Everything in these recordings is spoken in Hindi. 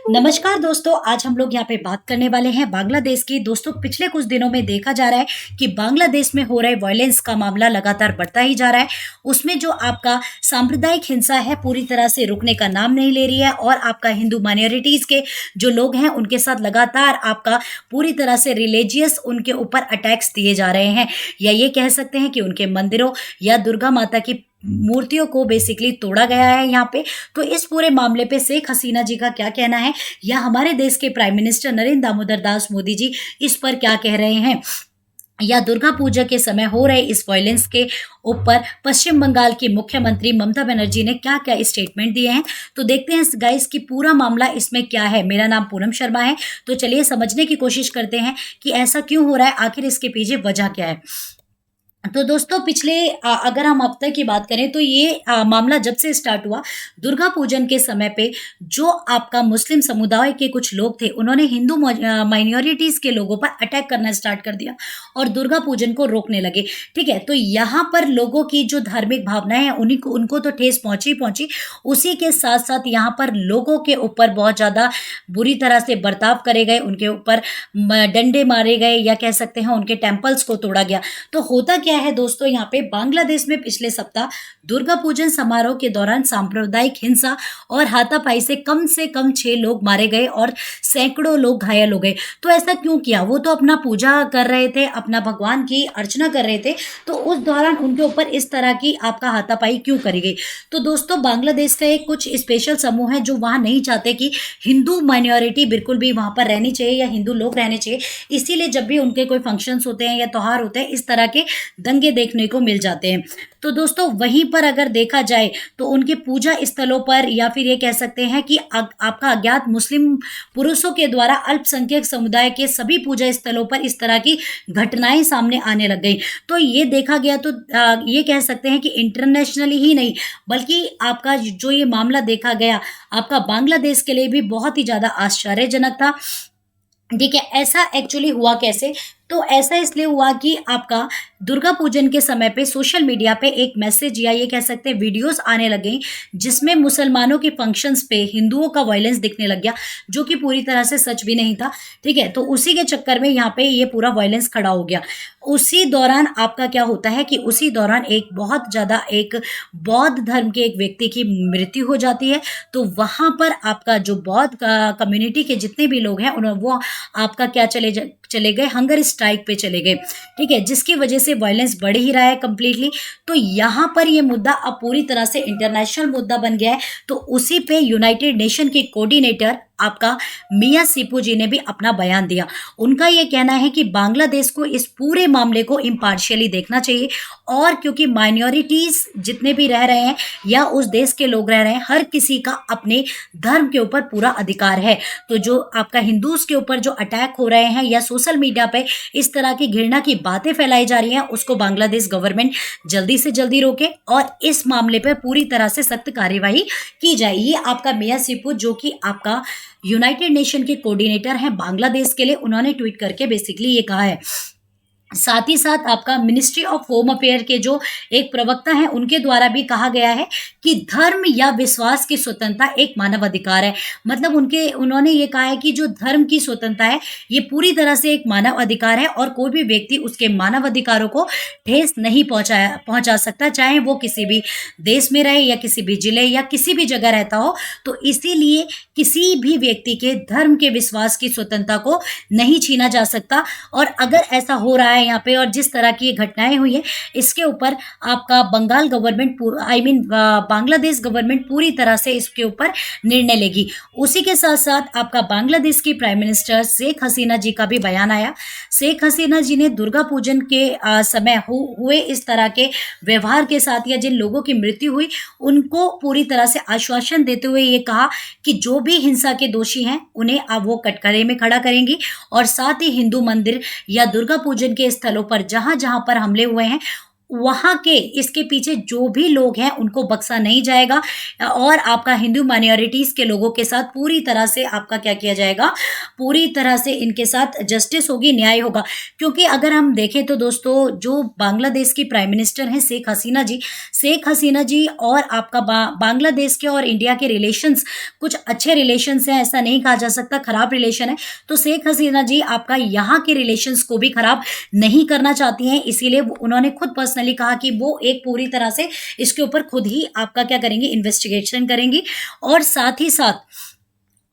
नमस्कार दोस्तों, आज हम लोग यहाँ पे बात करने वाले हैं बांग्लादेश की। दोस्तों, पिछले कुछ दिनों में देखा जा रहा है कि बांग्लादेश में हो रहे वायलेंस का मामला लगातार बढ़ता ही जा रहा है। उसमें जो आपका सांप्रदायिक हिंसा है पूरी तरह से रुकने का नाम नहीं ले रही है और आपका हिंदू माइनॉरिटीज के जो लोग हैं उनके साथ लगातार आपका पूरी तरह से रिलीजियस उनके ऊपर अटैक्स दिए जा रहे हैं, या ये कह सकते हैं कि उनके मंदिरों या दुर्गा माता की मूर्तियों को बेसिकली तोड़ा गया है यहाँ पे। तो इस पूरे मामले पे शेख हसीना जी का क्या कहना है, या हमारे देश के प्राइम मिनिस्टर नरेंद्र दामोदर दास मोदी जी इस पर क्या कह रहे हैं, या दुर्गा पूजा के समय हो रहे इस वायलेंस के ऊपर पश्चिम बंगाल की मुख्यमंत्री ममता बनर्जी ने क्या क्या स्टेटमेंट दिए हैं। तो देखते हैं गाइस कि पूरा मामला इसमें क्या है। मेरा नाम पूनम शर्मा है, तो चलिए समझने की कोशिश करते हैं कि ऐसा क्यों हो रहा है, आखिर इसके पीछे वजह क्या है। तो दोस्तों, पिछले अगर हम अब तक की बात करें तो ये मामला जब से स्टार्ट हुआ, दुर्गा पूजन के समय पे जो आपका मुस्लिम समुदाय के कुछ लोग थे उन्होंने हिंदू माइनॉरिटीज के लोगों पर अटैक करना स्टार्ट कर दिया और दुर्गा पूजन को रोकने लगे। ठीक है, तो यहाँ पर लोगों की जो धार्मिक भावनाएं हैं उनको तो ठेस पहुंची। उसी के साथ साथ यहाँ पर लोगों के ऊपर बहुत ज़्यादा बुरी तरह से बर्ताव करे गए, उनके ऊपर डंडे मारे गए, या कह सकते हैं उनके टेम्पल्स को तोड़ा गया। तो होता क्या है दोस्तों, यहाँ पे बांग्लादेश में पिछले सप्ताह दुर्गा पूजन समारोह के दौरान सांप्रदायिक हिंसा और हाथापाई से कम 6 लोग मारे गए और सैकड़ों लोग घायल हो गए। तो ऐसा क्यों किया? वो तो अपना पूजा कर रहे थे, अपना भगवान की अर्चना कर रहे थे, तो उस दौरान उनके ऊपर इस तरह की आपका हाथापाई क्यों करी गई? तो दोस्तों, बांग्लादेश का एक कुछ स्पेशल समूह है जो वहां नहीं चाहते कि हिंदू माइनॉरिटी बिल्कुल भी वहां पर रहनी चाहिए या हिंदू लोग रहने चाहिए। इसीलिए जब भी उनके कोई फंक्शंस होते हैं या त्योहार होते हैं, इस तरह के दंगे देखने को मिल जाते हैं। तो दोस्तों, वहीं पर अगर देखा जाए तो उनके पूजा स्थलों पर, या फिर ये कह सकते हैं कि आपका अज्ञात मुस्लिम पुरुषों के द्वारा अल्पसंख्यक समुदाय के सभी पूजा स्थलों पर इस तरह की घटनाएं सामने आने लग गई। तो ये देखा गया तो ये कह सकते हैं कि इंटरनेशनली ही नहीं बल्कि आपका जो ये मामला देखा गया आपका बांग्लादेश के लिए भी बहुत ही ज्यादा आश्चर्यजनक था। ठीक है, ऐसा एक्चुअली हुआ कैसे? तो ऐसा इसलिए हुआ कि आपका दुर्गा पूजन के समय पे सोशल मीडिया पे एक मैसेज या ये कह सकते हैं वीडियोस आने लगे जिसमें मुसलमानों के फंक्शंस पे हिंदुओं का वायलेंस दिखने लग गया, जो कि पूरी तरह से सच भी नहीं था। ठीक है, तो उसी के चक्कर में यहाँ पे ये पूरा वायलेंस खड़ा हो गया। उसी दौरान आपका क्या होता है कि उसी दौरान एक बहुत ज़्यादा एक बौद्ध धर्म के एक व्यक्ति की मृत्यु हो जाती है। तो वहाँ पर आपका जो बौद्ध कम्युनिटी के जितने भी लोग हैं वो आपका क्या चले गए, हंगर स्ट्राइक पे चले गए। ठीक है, जिसकी वजह से वायलेंस बढ़ ही रहा है कंप्लीटली। तो यहाँ पर ये मुद्दा अब पूरी तरह से इंटरनेशनल मुद्दा बन गया है। तो उसी पे यूनाइटेड नेशन के कोऑर्डिनेटर आपका मियां सीपू जी ने भी अपना बयान दिया। उनका ये कहना है कि बांग्लादेश को इस पूरे मामले को इम्पार्शियली देखना चाहिए, और क्योंकि माइनॉरिटीज जितने भी रह रहे हैं या उस देश के लोग रह रहे हैं, हर किसी का अपने धर्म के ऊपर पूरा अधिकार है। तो जो आपका हिंदूज के ऊपर जो अटैक हो रहे हैं या सोशल मीडिया पे इस तरह की घृणा की बातें फैलाई जा रही हैं, उसको बांग्लादेश गवर्नमेंट जल्दी से जल्दी रोके और इस मामले पे पूरी तरह से सख्त कार्यवाही की जाए। ये आपका मियां सीपू, जो कि आपका यूनाइटेड नेशन के कोऑर्डिनेटर हैं बांग्लादेश के लिए, उन्होंने ट्वीट करके बेसिकली ये कहा है। साथ ही साथ आपका मिनिस्ट्री ऑफ होम अफेयर के जो एक प्रवक्ता हैं उनके द्वारा भी कहा गया है कि धर्म या विश्वास की स्वतंत्रता एक मानव अधिकार है। मतलब उन्होंने ये कहा है कि जो धर्म की स्वतंत्रता है ये पूरी तरह से एक मानव अधिकार है और कोई भी व्यक्ति उसके मानव अधिकारों को ठेस नहीं पहुंचा सकता, चाहे वो किसी भी देश में रहे या किसी भी जिले या किसी भी जगह रहता हो। तो इसीलिए किसी भी व्यक्ति के धर्म के विश्वास की स्वतंत्रता को नहीं छीना जा सकता। और अगर ऐसा हो रहा है यहाँ पे और जिस तरह की ये घटनाएं हुई है, इसके ऊपर आपका बंगाल गवर्नमेंट बांग्लादेश गवर्नमेंट पूरी तरह से इसके ऊपर निर्णय लेगी। उसी के साथ साथ आपका बांग्लादेश की प्राइम मिनिस्टर शेख हसीना जी का भी बयान आया। शेख हसीना जी ने दुर्गा पूजन के समय हुए इस तरह के व्यवहार के साथ या जिन लोगों की मृत्यु हुई उनको पूरी तरह से आश्वासन देते हुए ये कहा कि जो भी हिंसा के दोषी हैं उन्हें अब वो कटघरे में खड़ा करेंगी, और साथ ही हिंदू मंदिर या दुर्गा पूजन के स्थलों पर जहां जहां पर हमले हुए हैं वहाँ के इसके पीछे जो भी लोग हैं उनको बख्शा नहीं जाएगा और आपका हिंदू माइनॉरिटीज़ के लोगों के साथ पूरी तरह से आपका क्या किया जाएगा, पूरी तरह से इनके साथ जस्टिस होगी, न्याय होगा। क्योंकि अगर हम देखें तो दोस्तों, जो बांग्लादेश की प्राइम मिनिस्टर हैं शेख हसीना जी और आपका बांग्लादेश के और इंडिया के रिलेशंस कुछ अच्छे रिलेशंस हैं, ऐसा नहीं कहा जा सकता खराब रिलेशन है। तो शेख हसीना जी आपका यहाँ के रिलेशंस को भी खराब नहीं करना चाहती हैं, इसीलिए उन्होंने खुद पर्सनली कहा कि वो एक पूरी तरह से इसके ऊपर खुद ही आपका क्या करेंगी, इन्वेस्टिगेशन करेंगी। और साथ ही साथ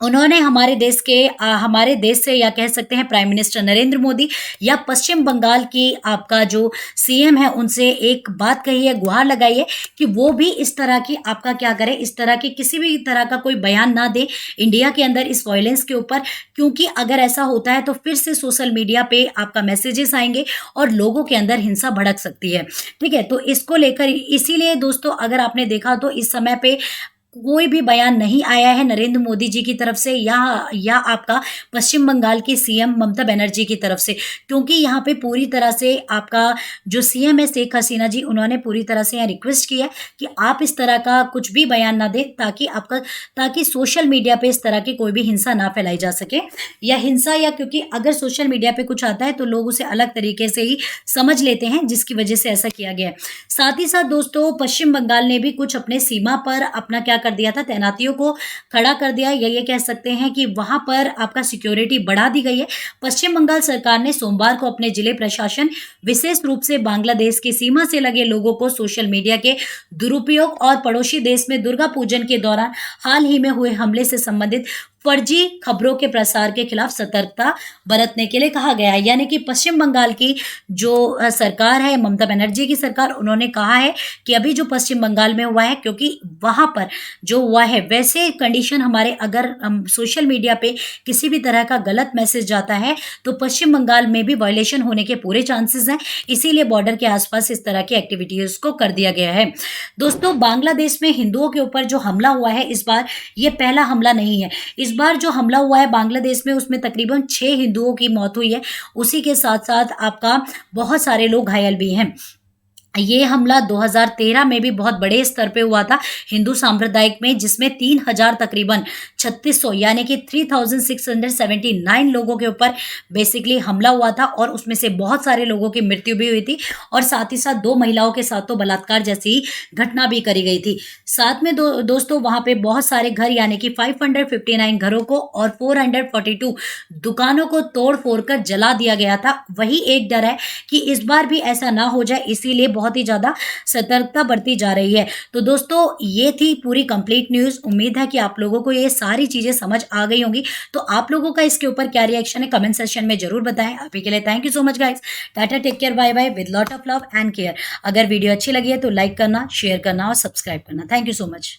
उन्होंने हमारे देश से या कह सकते हैं प्राइम मिनिस्टर नरेंद्र मोदी या पश्चिम बंगाल की आपका जो सीएम है उनसे एक बात कही है, गुहार लगाई है कि वो भी इस तरह की आपका क्या करें, इस तरह की किसी भी तरह का कोई बयान ना दे इंडिया के अंदर इस वायलेंस के ऊपर। क्योंकि अगर ऐसा होता है तो फिर से सोशल मीडिया पे आपका मैसेजेस आएंगे और लोगों के अंदर हिंसा भड़क सकती है। ठीक है, तो इसको लेकर इसीलिए दोस्तों अगर आपने देखा तो इस समय पे कोई भी बयान नहीं आया है नरेंद्र मोदी जी की तरफ से या आपका पश्चिम बंगाल की सीएम ममता बनर्जी की तरफ से। क्योंकि यहाँ पे पूरी तरह से आपका जो सीएम है शेख हसीना जी, उन्होंने पूरी तरह से यहाँ रिक्वेस्ट किया कि आप इस तरह का कुछ भी बयान ना दें ताकि सोशल मीडिया पे इस तरह की कोई भी हिंसा ना फैलाई जा सके या क्योंकि अगर सोशल मीडिया पे कुछ आता है तो लोग उसे अलग तरीके से ही समझ लेते हैं, जिसकी वजह से ऐसा किया गया है। साथ ही साथ दोस्तों पश्चिम बंगाल ने भी कुछ अपने सीमा पर अपना क्या कर दिया था, तैनातियों को खड़ा कर दिया, या ये कह सकते हैं कि वहां पर आपका सिक्योरिटी बढ़ा दी गई है। पश्चिम बंगाल सरकार ने सोमवार को अपने जिले प्रशासन विशेष रूप से बांग्लादेश की सीमा से लगे लोगों को सोशल मीडिया के दुरुपयोग और पड़ोसी देश में दुर्गा पूजन के दौरान हाल ही में हुए हमले से संबंधित फर्जी खबरों के प्रसार के खिलाफ सतर्कता बरतने के लिए कहा गया है। यानी कि पश्चिम बंगाल की जो सरकार है, ममता बनर्जी की सरकार, उन्होंने कहा है कि अभी जो पश्चिम बंगाल में हुआ है, क्योंकि वहां पर जो हुआ है वैसे कंडीशन हमारे अगर हम सोशल मीडिया पे किसी भी तरह का गलत मैसेज जाता है तो पश्चिम बंगाल में भी वायलेशन होने के पूरे चांसेस हैं। इसीलिए बॉर्डर के आसपास इस तरह की एक्टिविटीज को कर दिया गया है। दोस्तों बांग्लादेश में हिंदुओं के ऊपर जो हमला हुआ है इस बार ये पहला हमला नहीं है। इस बार जो हमला हुआ है बांग्लादेश में उसमें तकरीबन 6 हिंदुओं की मौत हुई है, उसी के साथ साथ आपका बहुत सारे लोग घायल भी हैं। ये हमला 2013 में भी बहुत बड़े स्तर पे हुआ था हिंदू सांप्रदायिक में, जिसमें 3000 तकरीबन 3600 यानी कि 3679 लोगों के ऊपर बेसिकली हमला हुआ था और उसमें से बहुत सारे लोगों की मृत्यु भी हुई थी और साथ ही साथ 2 महिलाओं के साथ तो बलात्कार जैसी घटना भी करी गई थी। साथ में दोस्तों वहां पे बहुत सारे घर यानी कि 559 घरों को और 442 दुकानों को तोड़ फोड़ कर जला दिया गया था। वही एक डर है कि इस बार भी ऐसा ना हो जाए, इसीलिए बहुत ही ज्यादा सतर्कता बरती जा रही है। तो दोस्तों ये थी पूरी कंप्लीट न्यूज। उम्मीद है कि आप लोगों को ये सारी चीजें समझ आ गई होंगी। तो आप लोगों का इसके ऊपर क्या रिएक्शन है कमेंट सेक्शन में जरूर बताएं। अभी के लिए thank you so much guys. Tata, take care, bye bye with lot of love and care. अगर वीडियो अच्छी लगी है तो लाइक करना, शेयर करना और सब्सक्राइब करना। Thank you so much.